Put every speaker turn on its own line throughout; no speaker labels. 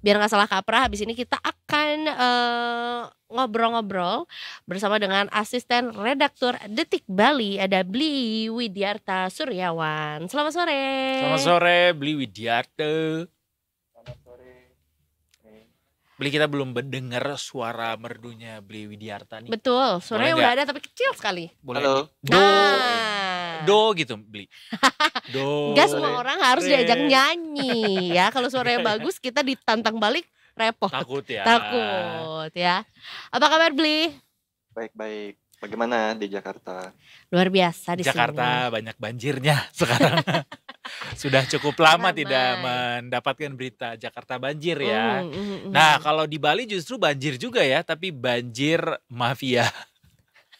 biar nggak salah kaprah, habis ini kita akan ngobrol-ngobrol bersama dengan asisten redaktur Detik Bali, ada Bli Widyarta Suryawan. Selamat sore.
Selamat sore, Bli Widyarta.
Selamat sore.
Bli, kita belum mendengar suara merdunya Bli Widyarta nih.
Betul, suaranya
Boleh
udah
nggak?
ada tapi kecil sekali.
Boleh
Halo.
do,
Nah.
do gitu, Bli. Do.
Enggak semua orang harus
re.
diajak nyanyi ya. Kalau suaranya bagus kita ditantang balik repot.
Takut ya.
Takut ya. Apa kabar Bli?
Baik-baik. Bagaimana di Jakarta?
Luar biasa di
Jakarta
sini.
banyak banjirnya sekarang. Sudah cukup lama
Ramai.
tidak mendapatkan berita Jakarta banjir ya.
Mhm.
Nah, kalau di Bali justru banjir juga ya, tapi banjir mafia.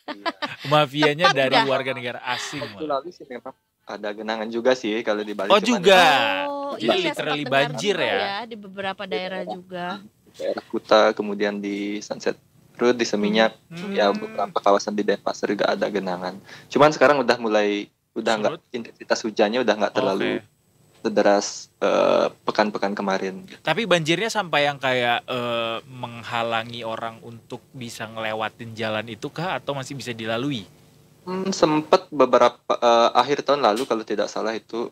Iya.
Mafianya
Tepat
dari
nggak?
warga negara asing.
Waktu
malah.
lalu sih memang ada genangan juga sih kalau di Bali.
Oh,
cuman
juga.
Oh,
Jadi
iya
literally
sempat dengar
banjir
juga
ya.
di beberapa daerah juga.
di daerah Kuta, kemudian di Sunset Road, di Seminyak, ya beberapa kawasan di Denpasar juga ada genangan. Cuman sekarang udah nggak,
Surut?
intensitas hujannya udah nggak terlalu sederas pekan-pekan kemarin.
Tapi banjirnya sampai yang kayak menghalangi orang untuk bisa ngelewatin jalan itu kah atau masih bisa dilalui?
Sempat beberapa akhir tahun lalu kalau tidak salah itu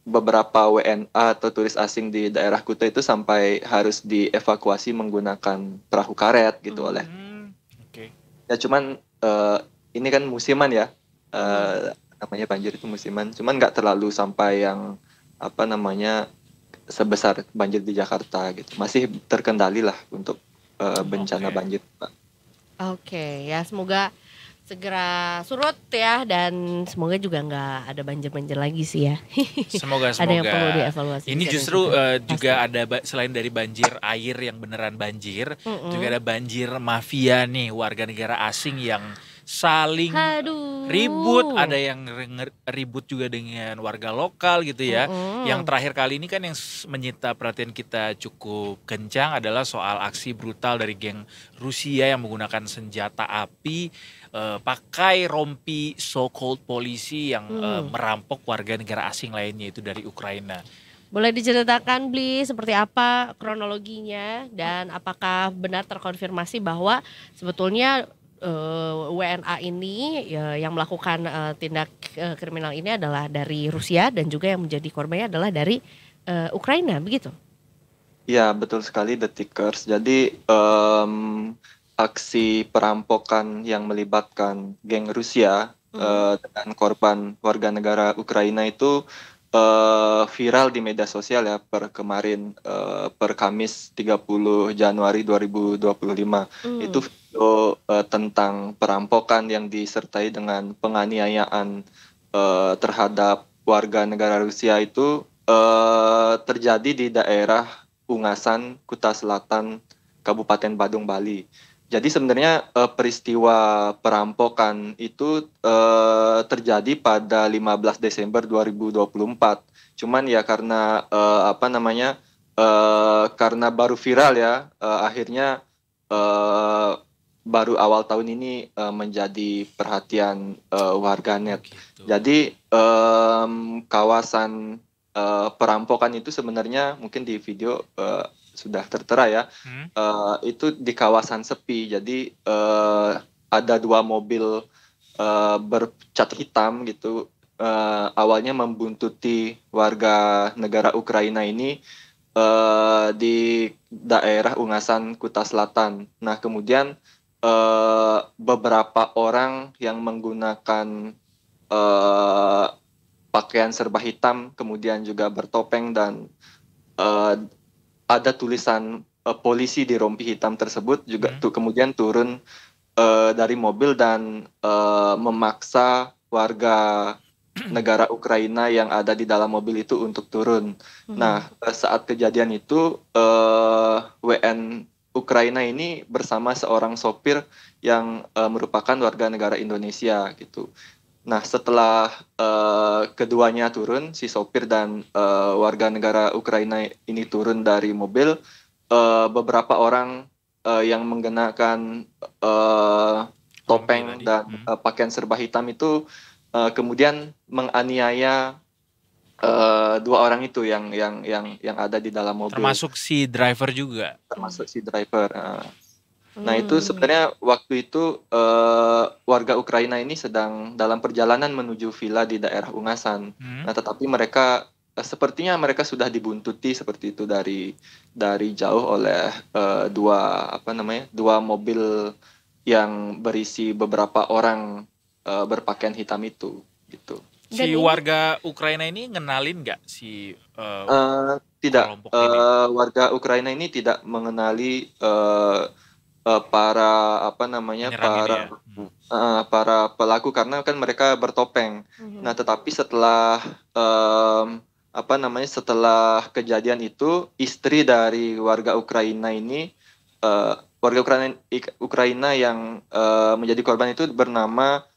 beberapa WNA atau turis asing di daerah Kuta itu sampai harus dievakuasi menggunakan perahu karet gitu oleh.
Oke.
Ya cuman ini kan musiman ya, namanya banjir itu musiman. Cuman nggak terlalu sampai yang sebesar banjir di Jakarta gitu. Masih terkendali lah untuk bencana
Oke.
banjir, Pak.
Oke, ya semoga segera surut ya dan semoga juga nggak ada banjir-banjir lagi sih ya.
Semoga.
Ada yang perlu dievaluasi.
Ini
di sana
justru juga
Pasti.
ada selain dari banjir air yang beneran banjir,
Mm-mm.
juga ada banjir mafia nih, warga negara asing yang saling
Aduh.
ribut, ada yang ribut juga dengan warga lokal gitu ya.
Mm-mm.
Yang terakhir kali ini kan yang menyita perhatian kita cukup kencang adalah soal aksi brutal dari geng Rusia yang menggunakan senjata api pakai rompi so-called polisi yang merampok warga negara asing lainnya itu dari Ukraina.
Boleh diceritakan Bli seperti apa kronologinya dan apakah benar terkonfirmasi bahwa sebetulnya WNA ini yang melakukan tindak kriminal ini adalah dari Rusia dan juga yang menjadi korbannya adalah dari Ukraina, begitu?
Ya, betul sekali Detikers. Jadi aksi perampokan yang melibatkan geng Rusia dengan korban warga negara Ukraina itu viral di media sosial ya per Kamis 30 Januari 2025. Itu video tentang perampokan yang disertai dengan penganiayaan terhadap warga negara Rusia itu terjadi di daerah Ungasan, Kuta Selatan, Kabupaten Badung, Bali. Jadi sebenarnya peristiwa perampokan itu terjadi pada 15 Desember 2024. Cuman ya karena karena baru viral ya, akhirnya baru awal tahun ini menjadi perhatian warganet.
Gitu.
Jadi kawasan perampokan itu sebenarnya mungkin di video sudah tertera ya, itu di kawasan sepi. Jadi ada dua mobil bercat hitam gitu, awalnya membuntuti warga negara Ukraina ini di daerah Ungasan, Kuta Selatan. Nah kemudian beberapa orang yang menggunakan pakaian serba hitam, kemudian juga bertopeng dan ada tulisan polisi di rompi hitam tersebut juga kemudian turun dari mobil dan memaksa warga negara Ukraina yang ada di dalam mobil itu untuk turun. Nah, saat kejadian itu WN Ukraina ini bersama seorang sopir yang merupakan warga negara Indonesia gitu. Nah, setelah keduanya turun, si sopir dan warga negara Ukraina ini turun dari mobil, beberapa orang yang mengenakan topeng dan pakaian serba hitam itu kemudian menganiaya dua orang itu yang ada di dalam mobil,
Termasuk si driver juga.
termasuk si driver. Nah itu
Hmm.
sebenarnya waktu itu warga Ukraina ini sedang dalam perjalanan menuju villa di daerah Ungasan. Nah tetapi mereka sepertinya mereka sudah dibuntuti seperti itu dari jauh oleh dua mobil yang berisi beberapa orang berpakaian hitam itu gitu.
Dan
Si
ini
warga Ukraina ini ngenalin nggak si
Tidak,
kelompok ini?
warga Ukraina ini tidak mengenali para
Penyerang ini ya?
para pelaku karena kan mereka bertopeng. Nah, tetapi setelah setelah kejadian itu istri dari warga Ukraina ini warga Ukraina yang menjadi korban itu bernama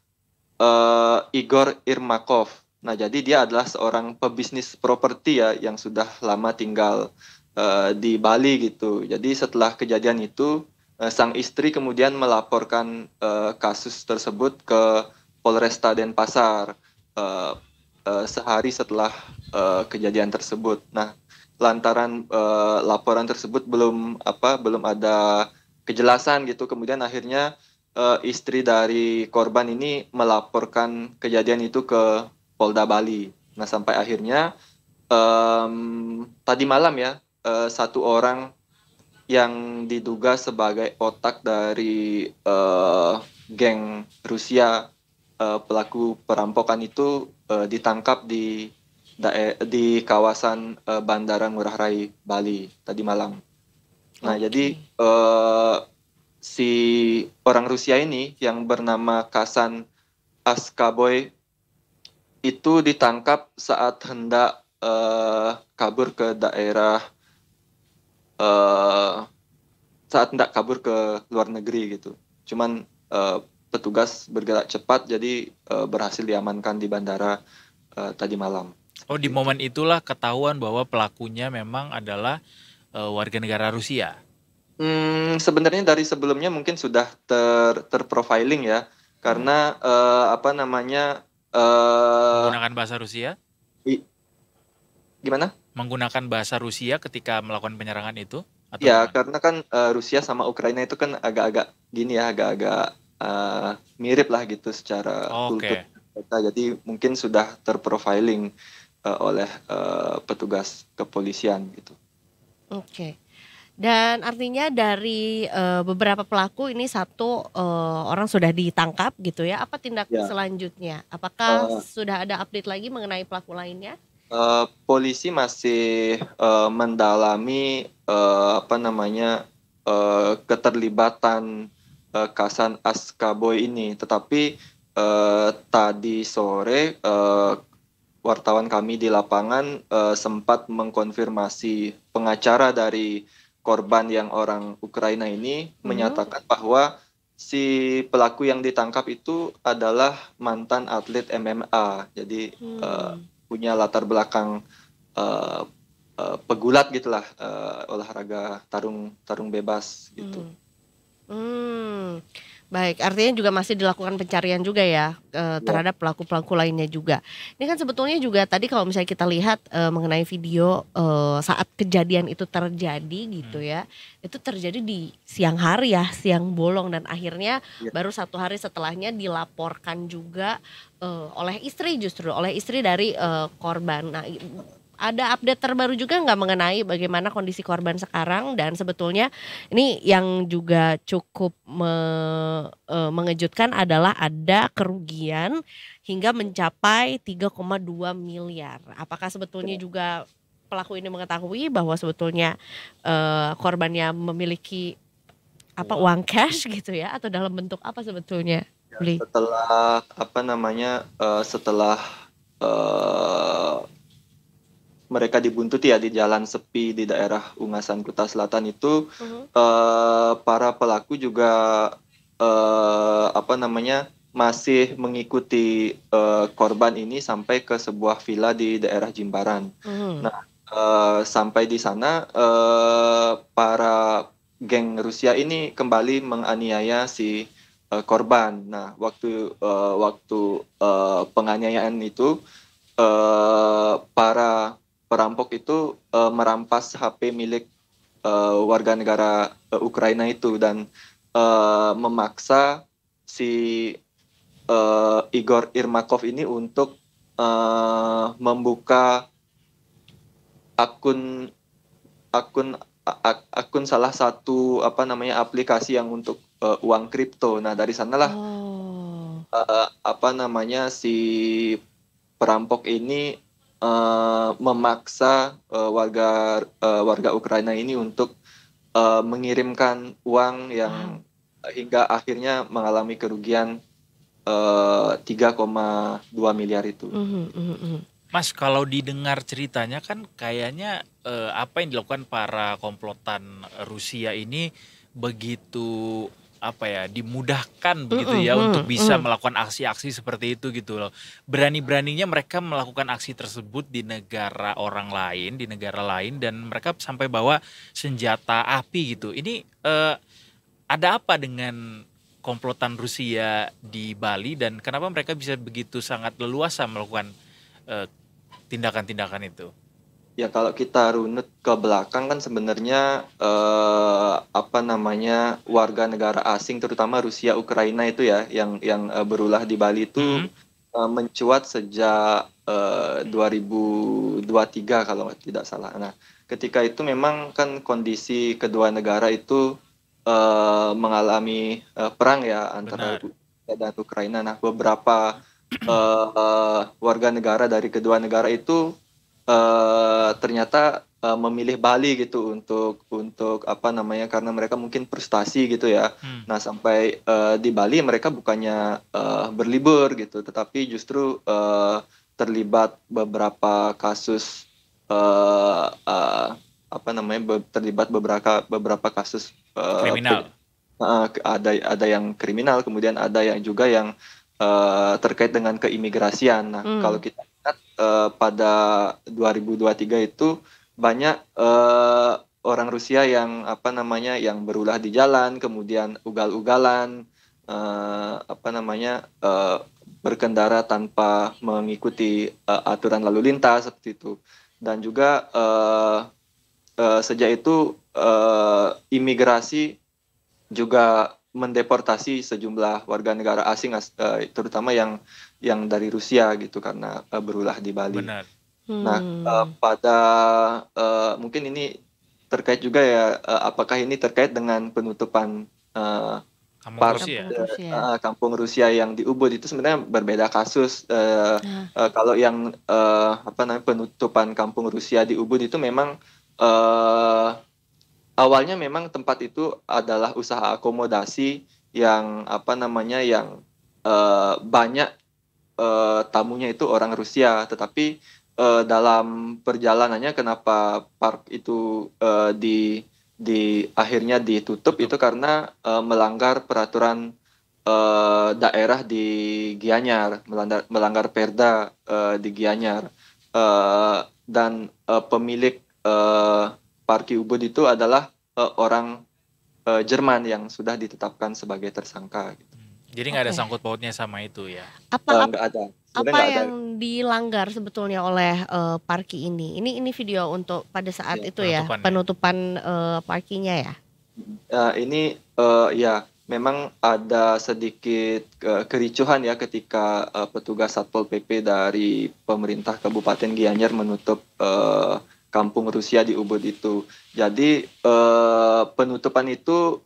Igor Irmakov. Nah, jadi dia adalah seorang pebisnis properti ya yang sudah lama tinggal di Bali gitu. Jadi setelah kejadian itu sang istri kemudian melaporkan kasus tersebut ke Polresta Denpasar sehari setelah kejadian tersebut. Nah, lantaran laporan tersebut belum ada kejelasan gitu, kemudian akhirnya istri dari korban ini melaporkan kejadian itu ke Polda Bali. Nah, sampai akhirnya tadi malam ya satu orang yang diduga sebagai otak dari geng Rusia pelaku perampokan itu ditangkap di kawasan Bandara Ngurah Rai Bali tadi malam. Nah, jadi si orang Rusia ini yang bernama Kasan Askaboy itu ditangkap saat hendak kabur ke daerah ke luar negeri gitu. Cuman petugas bergerak cepat jadi berhasil diamankan di bandara tadi malam.
Oh, di momen itulah ketahuan bahwa pelakunya memang adalah warga negara Rusia.
Sebenarnya dari sebelumnya mungkin sudah terprofiling ya, karena
menggunakan bahasa Rusia?
Gimana?
Menggunakan bahasa Rusia ketika melakukan penyerangan itu? Atau
Ya,
gimana?
karena kan Rusia sama Ukraina itu kan agak-agak gini ya, agak-agak mirip lah gitu secara kultur mereka. Jadi mungkin sudah terprofiling oleh petugas kepolisian gitu.
Oke. Dan artinya dari beberapa pelaku ini satu orang sudah ditangkap gitu ya. Apa tindak selanjutnya? Apakah sudah ada update lagi mengenai pelaku lainnya?
Polisi masih mendalami keterlibatan Kasan Askaboy ini. Tetapi tadi sore wartawan kami di lapangan sempat mengkonfirmasi pengacara dari korban yang orang Ukraina ini menyatakan bahwa si pelaku yang ditangkap itu adalah mantan atlet MMA. Jadi punya latar belakang pegulat gitulah, olahraga tarung bebas gitu.
Baik, artinya juga masih dilakukan pencarian juga ya terhadap pelaku-pelaku lainnya juga. Ini kan sebetulnya juga tadi kalau misalnya kita lihat mengenai video saat kejadian itu terjadi gitu ya, itu terjadi di siang hari ya, siang bolong, dan akhirnya baru satu hari setelahnya dilaporkan juga oleh istri dari korban. Nah, ada update terbaru juga nggak mengenai bagaimana kondisi korban sekarang? Dan sebetulnya ini yang juga cukup mengejutkan adalah ada kerugian hingga mencapai 3,2 miliar. Apakah sebetulnya juga pelaku ini mengetahui bahwa sebetulnya korbannya memiliki uang cash gitu ya, atau dalam bentuk apa sebetulnya?
Setelah mereka dibuntuti ya di jalan sepi di daerah Ungasan Kuta Selatan itu, para pelaku juga masih mengikuti korban ini sampai ke sebuah villa di daerah Jimbaran. Nah, sampai di sana para geng Rusia ini kembali menganiaya si korban. Nah, waktu penganiayaan itu para perampok itu merampas HP milik warga negara Ukraina itu dan memaksa si Igor Irmakov ini untuk membuka akun akun akun salah satu aplikasi yang untuk uang kripto. Nah, dari sanalah
Oh.
si perampok ini memaksa warga Ukraina ini untuk mengirimkan uang yang hingga akhirnya mengalami kerugian 3,2 miliar itu.
Mas, kalau didengar ceritanya kan kayaknya apa yang dilakukan para komplotan Rusia ini begitu dimudahkan begitu ya untuk bisa melakukan aksi-aksi seperti itu gitu loh. Berani-beraninya mereka melakukan aksi tersebut di negara orang lain, di negara lain, dan mereka sampai bawa senjata api gitu. Ini ada apa dengan komplotan Rusia di Bali dan kenapa mereka bisa begitu sangat leluasa melakukan tindakan-tindakan itu?
Ya, kalau kita runut ke belakang kan sebenarnya warga negara asing terutama Rusia Ukraina itu ya yang berulah di Bali itu mencuat sejak 2023 kalau tidak salah. Nah, ketika itu memang kan kondisi kedua negara itu mengalami perang ya antara Rusia dan Ukraina. Nah, beberapa warga negara dari kedua negara itu ternyata memilih Bali gitu untuk karena mereka mungkin frustasi gitu ya. Nah, sampai di Bali mereka bukannya berlibur gitu, tetapi justru terlibat beberapa kasus terlibat beberapa kasus
kriminal.
Ada yang kriminal, kemudian ada yang juga yang terkait dengan keimigrasian. Nah, kalau kita lihat pada 2023 itu banyak orang Rusia yang yang berulah di jalan, kemudian ugal-ugalan, berkendara tanpa mengikuti aturan lalu lintas seperti itu. Dan juga sejak itu imigrasi juga mendeportasi sejumlah warga negara asing terutama yang dari Rusia gitu karena berulah di Bali.
Benar.
Nah, pada mungkin ini terkait juga ya, apakah ini terkait dengan penutupan kampung Rusia yang di Ubud itu sebenarnya berbeda kasus. Kalau yang penutupan kampung Rusia di Ubud itu memang awalnya memang tempat itu adalah usaha akomodasi yang banyak tamunya itu orang Rusia, tetapi dalam perjalanannya kenapa park itu akhirnya ditutup itu karena melanggar peraturan daerah di Gianyar, melanggar perda di Gianyar, dan pemilik Parki Ubud itu adalah orang Jerman yang sudah ditetapkan sebagai tersangka. Gitu.
Jadi nggak ada sangkut pautnya sama itu ya?
Nggak ada.
Apa yang dilanggar sebetulnya oleh Parki ini? Ini video untuk pada saat itu penutupan Parkinya ya?
Ini memang ada sedikit kericuhan ya ketika petugas Satpol PP dari pemerintah Kabupaten Gianyar menutup kampung Rusia di Ubud itu. Jadi penutupan itu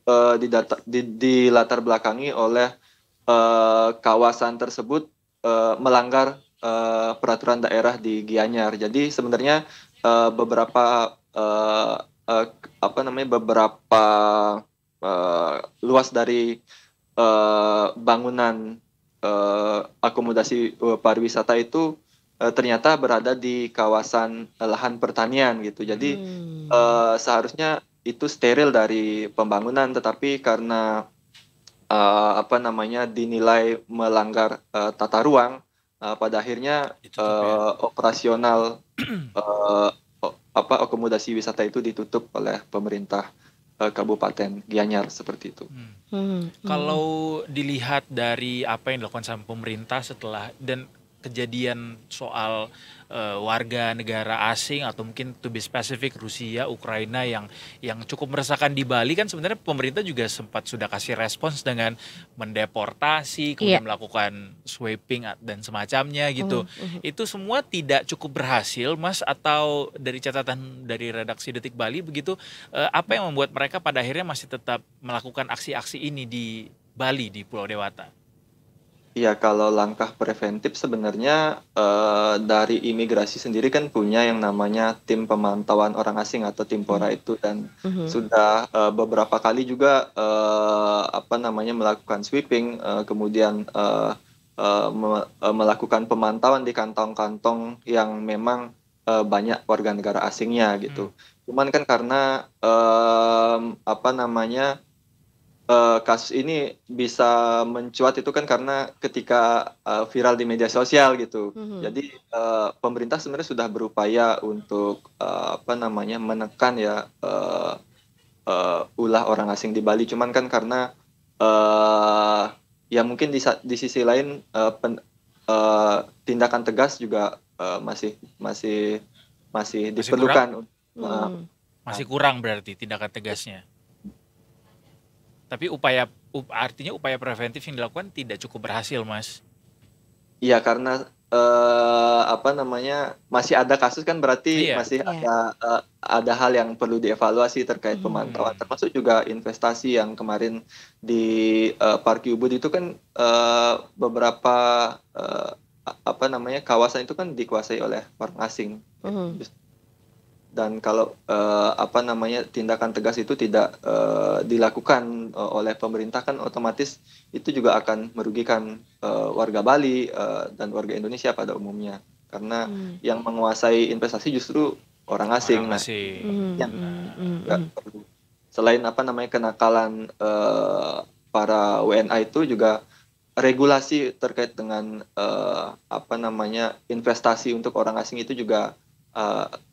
dilatar belakangi oleh kawasan tersebut melanggar peraturan daerah di Gianyar. Jadi sebenarnya beberapa luas dari bangunan akomodasi pariwisata itu ternyata berada di kawasan lahan pertanian gitu. Jadi seharusnya itu steril dari pembangunan, tetapi karena dinilai melanggar tata ruang, pada akhirnya operasional akomodasi wisata itu ditutup oleh pemerintah Kabupaten Gianyar seperti itu.
Kalau dilihat dari apa yang dilakukan sama pemerintah setelah dan kejadian soal warga negara asing atau mungkin to be specific Rusia, Ukraina yang cukup meresahkan di Bali, kan sebenarnya pemerintah juga sempat sudah kasih respons dengan mendeportasi,
Iya.
kemudian melakukan sweeping dan semacamnya gitu.
Mhm.
Itu semua tidak cukup berhasil, Mas, atau dari catatan dari redaksi Detik Bali begitu, apa yang membuat mereka pada akhirnya masih tetap melakukan aksi-aksi ini di Bali, di Pulau Dewata?
Iya, kalau langkah preventif sebenarnya dari imigrasi sendiri kan punya yang namanya tim pemantauan orang asing atau Timpora itu, dan
Mhm.
sudah beberapa kali juga apa namanya melakukan sweeping, kemudian melakukan pemantauan di kantong-kantong yang memang banyak warga negara asingnya gitu. Cuman kan karena apa namanya kasus ini bisa mencuat itu kan karena ketika viral di media sosial gitu.
Mhm.
Jadi pemerintah sebenarnya sudah berupaya untuk apa namanya menekan ya ulah orang asing di Bali. Cuman kan karena ya mungkin di sisi lain tindakan tegas juga masih
Masih
diperlukan.
Mhm.
Masih kurang berarti tindakan tegasnya. Tapi artinya upaya preventif yang dilakukan tidak cukup berhasil, Mas.
Iya, karena apa namanya masih ada kasus kan, berarti
Iya.
masih
Iya.
ada hal yang perlu dievaluasi terkait pemantauan, termasuk juga investasi yang kemarin di Parki Ubud itu kan beberapa apa namanya kawasan itu kan dikuasai oleh orang asing.
Mhm.
Dan kalau apa namanya tindakan tegas itu tidak dilakukan oleh pemerintah, kan otomatis itu juga akan merugikan warga Bali dan warga Indonesia pada umumnya, karena yang menguasai investasi justru orang asing.
Orang
Nah,
asing.
yang juga perlu, selain apa namanya kenakalan para WNA itu juga regulasi terkait dengan apa namanya investasi untuk orang asing itu juga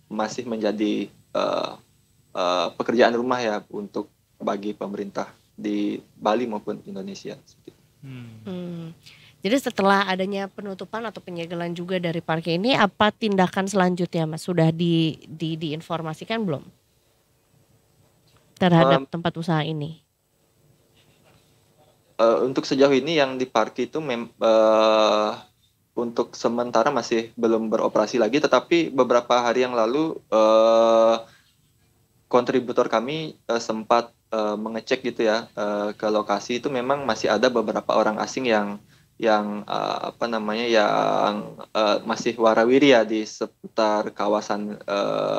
masih menjadi pekerjaan rumah ya untuk bagi pemerintah di Bali maupun Indonesia.
Jadi setelah adanya penutupan atau penyegelan juga dari parkir ini, apa tindakan selanjutnya, Mas? Sudah diinformasikan belum terhadap tempat usaha ini?
Untuk sejauh ini yang di parkir itu untuk sementara masih belum beroperasi lagi, tetapi beberapa hari yang lalu kontributor kami sempat mengecek gitu ya ke lokasi. Itu memang masih ada beberapa orang asing yang apa namanya yang masih warawiri ya di seputar kawasan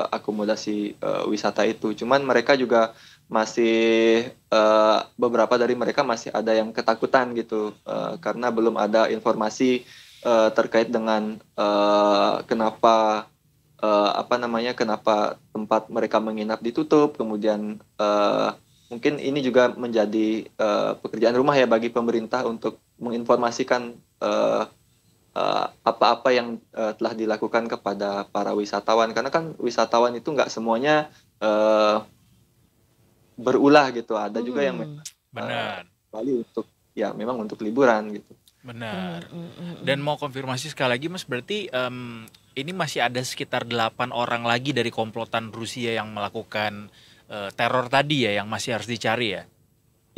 akomodasi wisata itu. Cuman mereka juga masih beberapa dari mereka masih ada yang ketakutan gitu karena belum ada informasi terkait dengan kenapa apa namanya kenapa tempat mereka menginap ditutup. Kemudian mungkin ini juga menjadi pekerjaan rumah ya bagi pemerintah untuk menginformasikan apa-apa yang telah dilakukan kepada para wisatawan, karena kan wisatawan itu nggak semuanya berulah gitu. Ada juga yang
Benar.
Bali untuk ya memang untuk liburan gitu.
Benar. Dan mau konfirmasi sekali lagi, Mas, berarti ini masih ada sekitar 8 orang lagi dari komplotan Rusia yang melakukan teror tadi ya, yang masih harus dicari ya?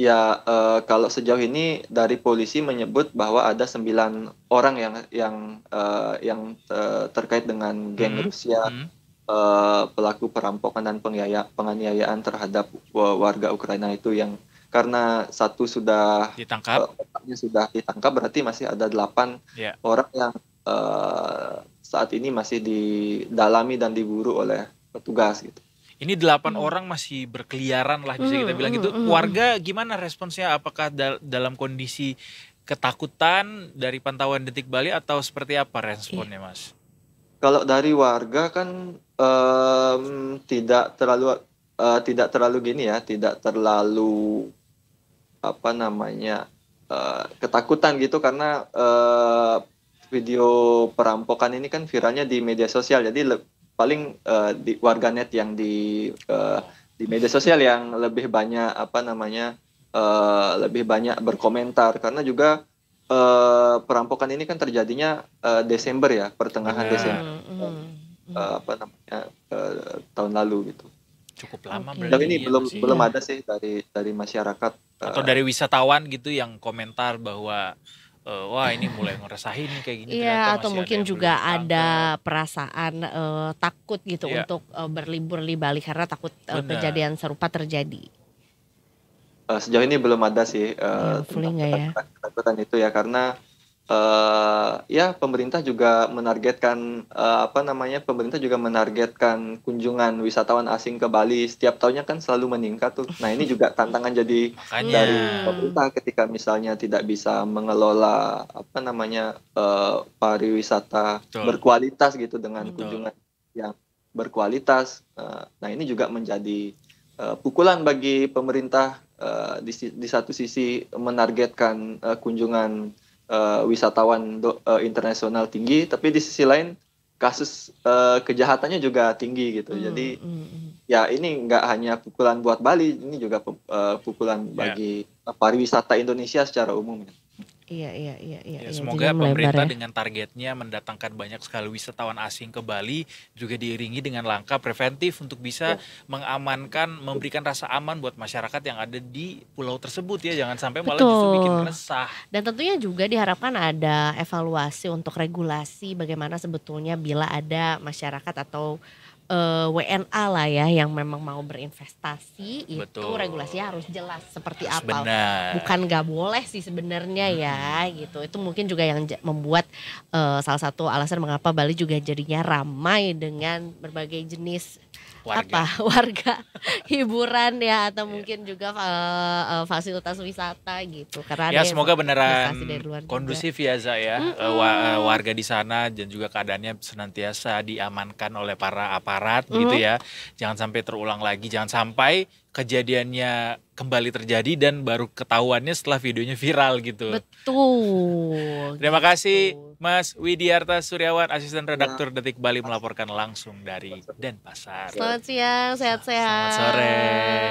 Ya, kalau sejauh ini dari polisi menyebut bahwa ada 9 orang yang terkait dengan geng Rusia, pelaku perampokan dan penganiayaan terhadap warga Ukraina itu, yang karena satu sudah
ditangkap,
berarti masih ada 8 orang yang saat ini masih didalami dan diburu oleh petugas gitu.
Ini 8 orang masih berkeliaran lah bisa kita bilang gitu. Warga gimana responsnya? Apakah dalam kondisi ketakutan dari pantauan Detik Bali atau seperti apa responnya, Mas?
Kalau dari warga kan tidak terlalu gini ya, tidak terlalu apa namanya ketakutan gitu, karena video perampokan ini kan viralnya di media sosial, jadi paling di warganet yang di media sosial yang lebih banyak apa namanya lebih banyak berkomentar, karena juga perampokan ini kan terjadinya Desember ya, pertengahan
Benar.
Desember apa namanya tahun lalu gitu.
Cukup lama
Oke.
berarti
Dan ini
ya, masih.
belum
Iya.
ada sih dari masyarakat
Atau dari wisatawan gitu yang komentar bahwa wah ini mulai ngerasain nih kayak gini, ternyata
Iya, atau
masih ada
mungkin
yang belum
juga ada
ditangkap.
perasaan takut gitu
Iya.
untuk berlibur di Bali karena takut
Benar.
kejadian serupa terjadi.
Sejauh ini belum ada sih
Iya, hopefully nggak ya.
ketakutan itu ya, karena ya pemerintah juga menargetkan pemerintah juga menargetkan kunjungan wisatawan asing ke Bali setiap tahunnya kan selalu meningkat tuh. Nah ini juga tantangan jadi
Makanya.
dari pemerintah ketika misalnya tidak bisa mengelola pariwisata
Betul.
berkualitas gitu dengan
Betul.
kunjungan yang berkualitas. Nah ini juga menjadi pukulan bagi pemerintah, di satu sisi menargetkan kunjungan wisatawan internasional tinggi, tapi di sisi lain kasus kejahatannya juga tinggi gitu. Jadi ya ini nggak hanya pukulan buat Bali, ini juga pukulan bagi pariwisata Indonesia secara umum.
Iya.
Ya,
Jadi
semoga
melebar
pemerintah
ya.
dengan targetnya mendatangkan banyak sekali wisatawan asing ke Bali juga diiringi dengan langkah preventif untuk bisa mengamankan, memberikan rasa aman buat masyarakat yang ada di pulau tersebut ya, jangan sampai malah justru bikin
Betul.
resah.
Dan tentunya juga diharapkan ada evaluasi untuk regulasi bagaimana sebetulnya bila ada masyarakat atau WNA lah ya yang memang mau berinvestasi, itu
Betul.
regulasinya harus jelas seperti
Harus
apa.
benar.
Bukan nggak boleh sih sebenarnya ya gitu. Itu mungkin juga yang membuat salah satu alasan mengapa Bali juga jadinya ramai dengan berbagai jenis warga hiburan ya, atau mungkin juga fasilitas wisata gitu, karena
Ya
ada
semoga beneran
investasi dari luar juga.
kondusif ya Za ya, warga di sana dan juga keadaannya senantiasa diamankan oleh para aparat gitu ya. Jangan sampai terulang lagi, jangan sampai kejadiannya kembali terjadi dan baru ketahuannya setelah videonya viral gitu.
Betul.
Terima kasih Mas Widiarta Suryawan, asisten redaktur Detik Bali melaporkan langsung dari Denpasar.
Selamat siang, sehat-sehat.
Selamat sore.